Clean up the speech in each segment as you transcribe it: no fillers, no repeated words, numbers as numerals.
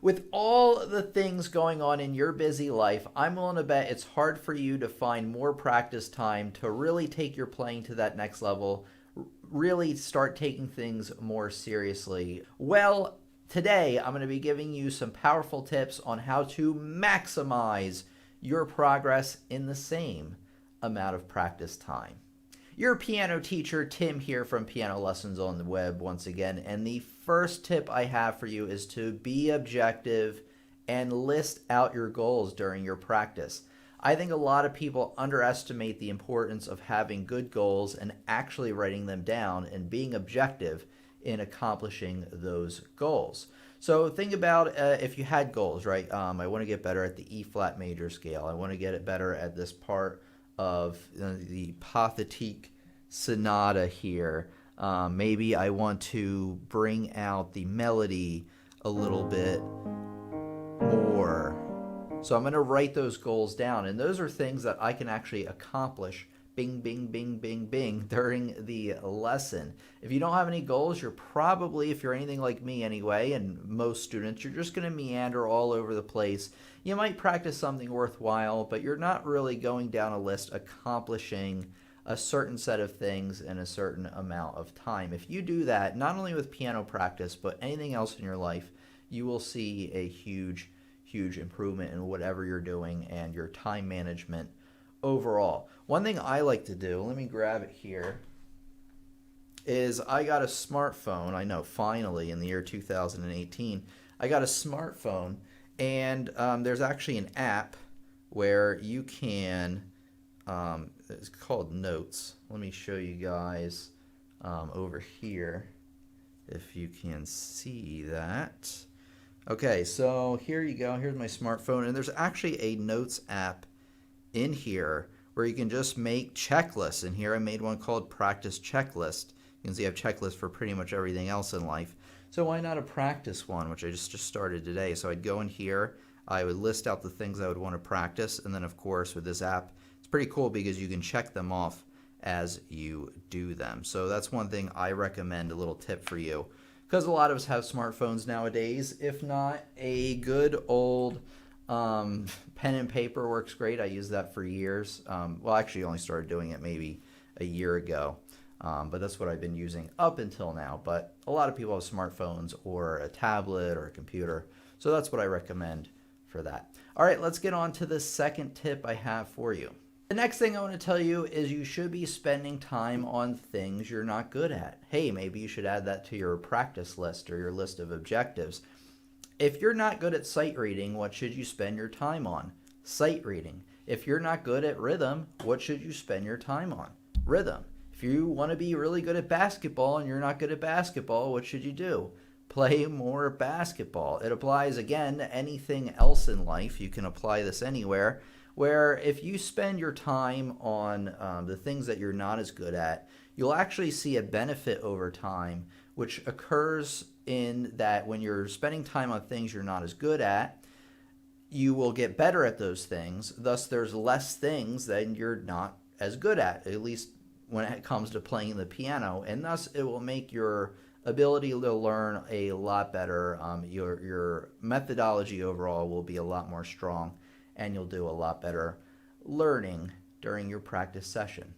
With all the things going on in your busy life, I'm willing to bet it's hard for you to find more practice time to really take your playing to that next level, really start taking things more seriously. Well, today I'm going to be giving you some powerful tips on how to maximize your progress in the same amount of practice time. Your piano teacher, Tim, here from Piano Lessons on the Web once again, and the first tip I have for you is to be objective and list out your goals during your practice. I think a lot of people underestimate the importance of having good goals and actually writing them down and being objective in accomplishing those goals. So think about if you had goals, right? I want to get better at the E flat major scale. I want to get it better at this part of the pathetique sonata here. Maybe I want to bring out the melody a little bit more. So I'm going to write those goals down, and those are things that I can actually accomplish bing, bing, bing, bing, bing during the lesson. If you don't have any goals, you're probably, if you're anything like me anyway, and most students, you're just going to meander all over the place. You might practice something worthwhile, but you're not really going down a list accomplishing a certain set of things in a certain amount of time. If you do that, not only with piano practice, but anything else in your life, you will see a huge improvement in whatever you're doing and your time management overall. One thing I like to do, let me grab it here, is I got a smartphone. I know, finally, in the year 2018, I got a smartphone, and there's actually an app where you can, it's called Notes. Let me show you guys over here if you can see that. Okay, so here you go. Here's my smartphone, and there's actually a Notes app in here where you can just make checklists. And here I made one called Practice Checklist. You can see I have checklists for pretty much everything else in life. So why not a practice one, which I just started today. So I'd go in here, I would list out the things I would want to practice, and then of course with this app, it's pretty cool because you can check them off as you do them. So that's one thing I recommend, a little tip for you, because a lot of us have smartphones nowadays. If not, a good old pen and paper works great. I used that for years. Well, actually only started doing it maybe a year ago, but that's what I've been using up until now. But a lot of people have smartphones or a tablet or a computer, so that's what I recommend for that. All right, let's get on to the second tip I have for you. The next thing I want to tell you is you should be spending time on things you're not good at. Hey, maybe you should add that to your practice list or your list of objectives. If you're not good at sight reading, what should you spend your time on? Sight reading. If you're not good at rhythm, what should you spend your time on? Rhythm. If you want to be really good at basketball and you're not good at basketball, what should you do? Play more basketball. It applies, again, to anything else in life. You can apply this anywhere, where if you spend your time on the things that you're not as good at, you'll actually see a benefit over time, which occurs in that when you're spending time on things you're not as good at, you will get better at those things. Thus, there's less things that you're not as good at least when it comes to playing the piano, and thus it will make your ability to learn a lot better. Your methodology overall will be a lot more strong, and you'll do a lot better learning during your practice session.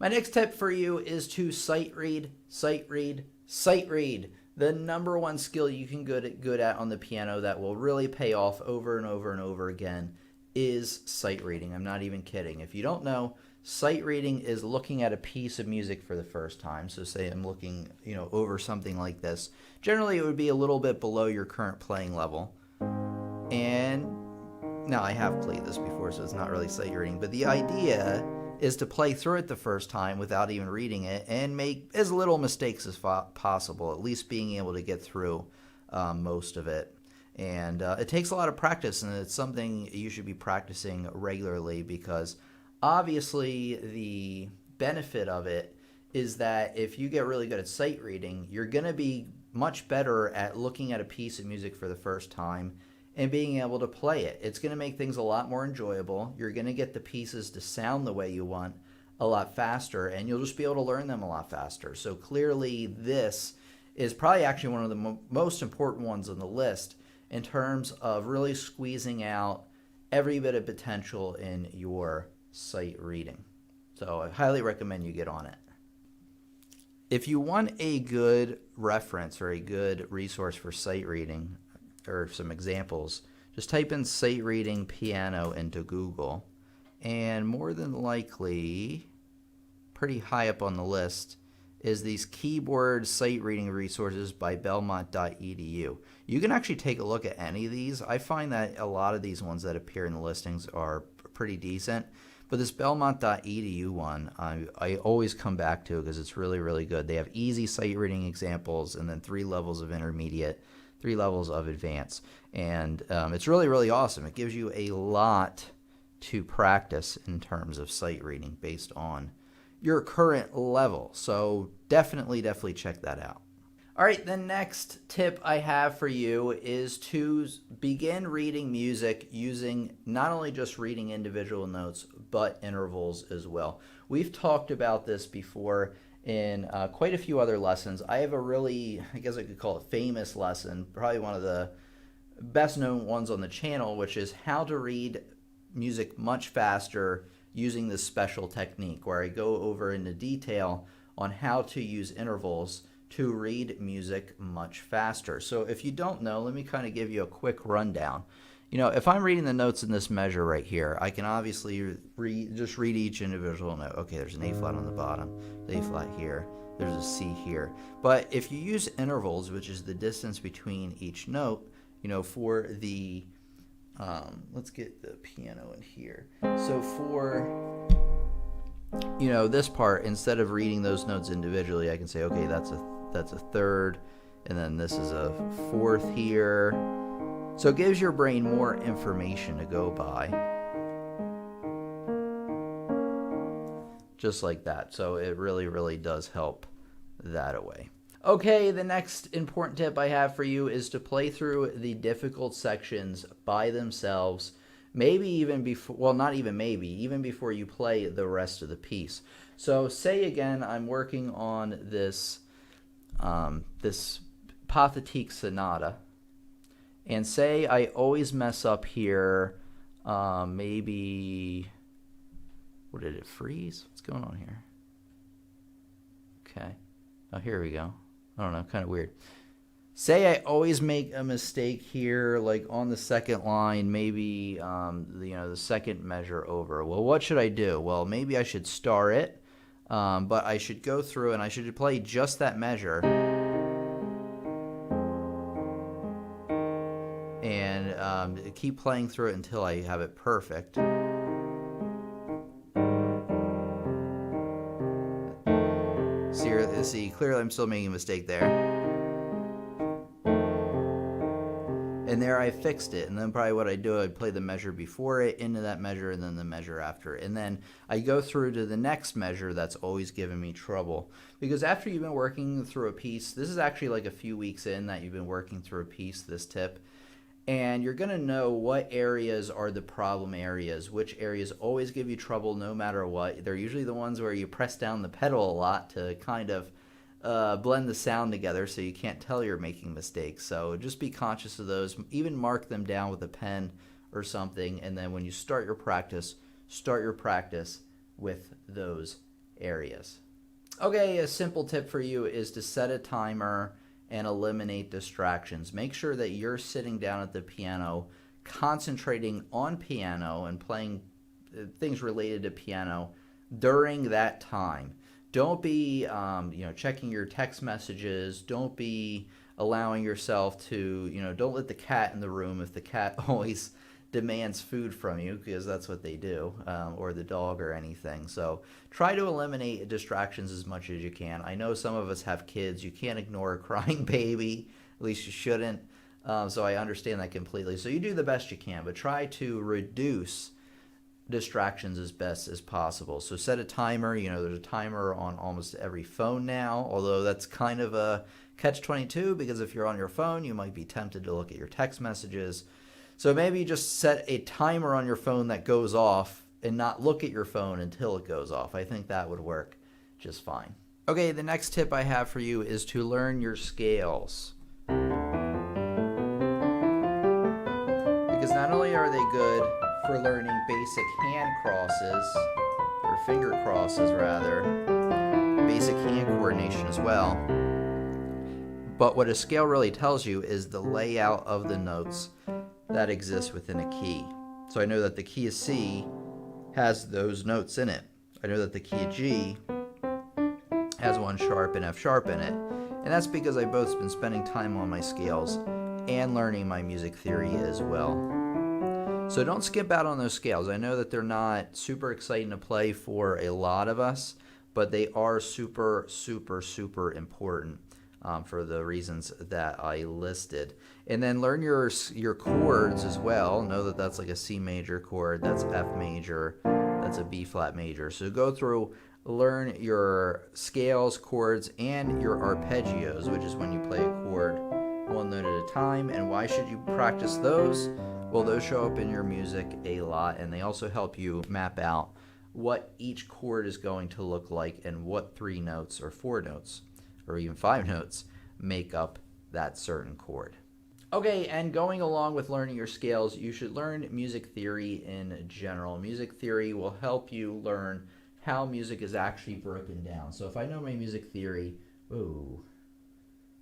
My next tip for you is to sight read, sight read, sight read. The number one skill you can get good at on the piano that will really pay off over and over and over again is sight reading. I'm not even kidding. If you don't know, sight reading is looking at a piece of music for the first time. So say I'm looking, over something like this. Generally, it would be a little bit below your current playing level. And now I have played this before, so it's not really sight reading, but the idea is to play through it the first time without even reading it and make as little mistakes as possible, at least being able to get through most of it. And it takes a lot of practice, and it's something you should be practicing regularly, because obviously the benefit of it is that if you get really good at sight reading, you're going to be much better at looking at a piece of music for the first time and being able to play it. It's going to make things a lot more enjoyable. You're going to get the pieces to sound the way you want a lot faster, and you'll just be able to learn them a lot faster. So clearly this is probably actually one of the most important ones on the list, in terms of really squeezing out every bit of potential in your sight reading. So I highly recommend you get on it. If you want a good reference or a good resource for sight reading or some examples, just type in sight reading piano into Google, and more than likely, pretty high up on the list, is these keyboard sight reading resources by belmont.edu. You can actually take a look at any of these. I find that a lot of these ones that appear in the listings are pretty decent, but this belmont.edu one, I always come back to because it's really, really good. They have easy sight reading examples and then 3 levels of intermediate, 3 levels of advanced, and it's really, really awesome. It gives you a lot to practice in terms of sight reading based on your current level. So definitely check that out. All right, the next tip I have for you is to begin reading music using not only just reading individual notes, but intervals as well. We've talked about this before in quite a few other lessons. I have a really, I guess I could call it famous lesson, probably one of the best known ones on the channel, which is how to read music much faster using this special technique, where I go over into detail on how to use intervals to read music much faster. So if you don't know, let me kind of give you a quick rundown. You know, if I'm reading the notes in this measure right here, I can obviously just read each individual note. Okay, there's an A flat on the bottom, the A flat here, there's a C here. But if you use intervals, which is the distance between each note, you know, for the let's get the piano in here. So for, you know, this part, instead of reading those notes individually, I can say, okay, that's a third, and then this is a fourth here. So it gives your brain more information to go by. Just like that. So it really, really does help that away. Okay, the next important tip I have for you is to play through the difficult sections by themselves, maybe even before, well, not even maybe, even before you play the rest of the piece. So say again, I'm working on this, this Pathetique Sonata, and say I always mess up here, maybe, what did it freeze? What's going on here? Okay, oh, here we go. I don't know, kind of weird. Say I always make a mistake here, like on the second line, maybe the second measure over. Well, what should I do? Well, maybe I should star it, but I should go through and I should play just that measure, and keep playing through it until I have it perfect. See, clearly I'm still making a mistake there. And there I fixed it. And then probably what I'd do, I'd play the measure before it into that measure and then the measure after it. And then I go through to the next measure that's always given me trouble. Because after you've been working through a piece, this is actually like a few weeks in that you've been working through a piece, this tip. And you're going to know what areas are the problem areas, which areas always give you trouble no matter what. They're usually the ones where you press down the pedal a lot to kind of blend the sound together so you can't tell you're making mistakes. So just be conscious of those. Even mark them down with a pen or something. And then when you start your practice with those areas. Okay, a simple tip for you is to set a timer and eliminate distractions. Make sure that you're sitting down at the piano, concentrating on piano and playing things related to piano during that time. Don't be checking your text messages. Don't be allowing yourself to, don't let the cat in the room if the cat always demands food from you, because that's what they do, or the dog or anything. So try to eliminate distractions as much as you can. I know some of us have kids. You can't ignore a crying baby. At least you shouldn't. So I understand that completely. So you do the best you can, but try to reduce distractions as best as possible. So set a timer. There's a timer on almost every phone now, although that's kind of a catch-22, because if you're on your phone, you might be tempted to look at your text messages. So maybe just set a timer on your phone that goes off and not look at your phone until it goes off. I think that would work just fine. Okay, the next tip I have for you is to learn your scales. because not only are they good for learning basic hand crosses, or finger crosses rather, basic hand coordination as well, but what a scale really tells you is the layout of the notes that exist within a key. So I know that the key of C has those notes in it. I know that the key of G has 1 sharp and F sharp in it. And that's because I've both been spending time on my scales and learning my music theory as well. So don't skip out on those scales. I know that they're not super exciting to play for a lot of us, but they are super, super, super important for the reasons that I listed. And then learn your chords as well. Know that that's like a C major chord, that's F major, that's a B flat major. So go through, learn your scales, chords, and your arpeggios, which is when you play a chord 1 note at a time. And why should you practice those? Well, those show up in your music a lot, and they also help you map out what each chord is going to look like and what 3 notes or 4 notes or even 5 notes make up that certain chord. Okay, and going along with learning your scales, you should learn music theory in general. Music theory will help you learn how music is actually broken down. So if I know my music theory,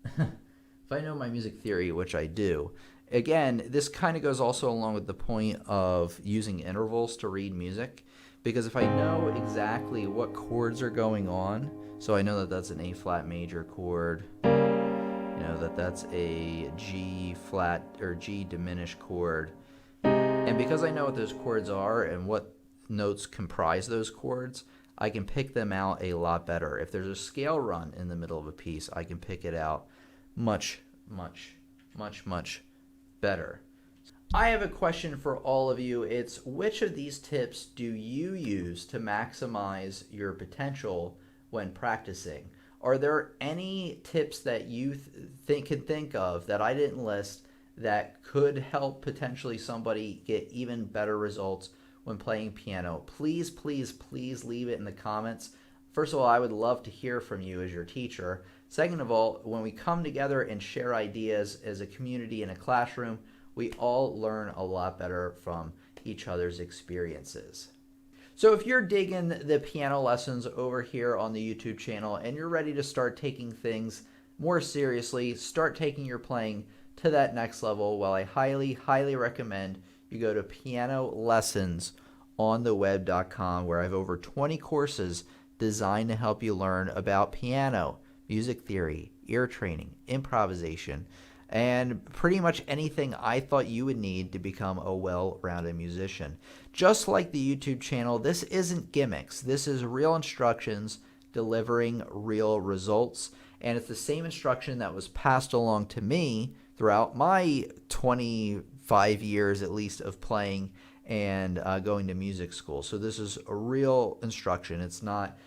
if I know my music theory, which I do, again, this kind of goes also along with the point of using intervals to read music, because if I know exactly what chords are going on, so I know that that's an A flat major chord, you know that that's a G flat or G diminished chord, and because I know what those chords are and what notes comprise those chords, I can pick them out a lot better. If there's a scale run in the middle of a piece, I can pick it out much, much, much, much better. I have a question for all of you. It's, which of these tips do you use to maximize your potential when practicing? Are there any tips that you can think of that I didn't list that could help potentially somebody get even better results when playing piano? Please, please, please leave it in the comments. First of all, I would love to hear from you as your teacher. Second of all, when we come together and share ideas as a community in a classroom, we all learn a lot better from each other's experiences. So if you're digging the piano lessons over here on the YouTube channel and you're ready to start taking things more seriously, start taking your playing to that next level, well, I highly, highly recommend you go to pianolessonsontheweb.com, where I have over 20 courses designed to help you learn about piano, music theory, ear training, improvisation, and pretty much anything I thought you would need to become a well-rounded musician. Just like the YouTube channel, this isn't gimmicks. This is real instructions delivering real results, and it's the same instruction that was passed along to me throughout my 25 years at least of playing and going to music school. So this is a real instruction. It's not,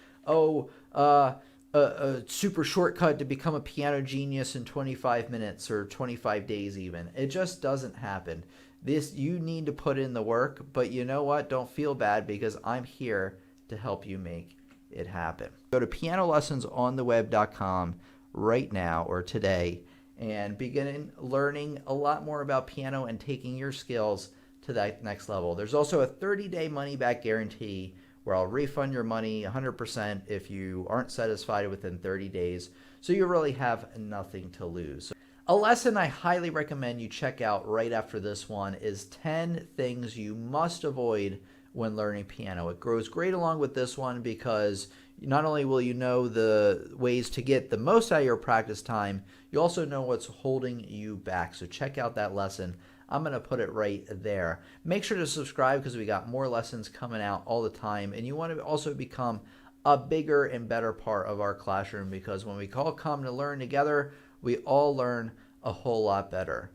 a super shortcut to become a piano genius in 25 minutes or 25 days even. It just doesn't happen. You need to put in the work, but you know what? Don't feel bad, because I'm here to help you make it happen. Go to pianolessonsontheweb.com right now or today and begin learning a lot more about piano and taking your skills to that next level. There's also a 30-day money-back guarantee where I'll refund your money 100% if you aren't satisfied within 30 days. So you really have nothing to lose. A lesson I highly recommend you check out right after this one is 10 things you must avoid when learning piano. It goes great along with this one because not only will you know the ways to get the most out of your practice time, you also know what's holding you back. So check out that lesson. I'm going to put it right there. Make sure to subscribe because we got more lessons coming out all the time. And you want to also become a bigger and better part of our classroom, because when we all come to learn together, we all learn a whole lot better.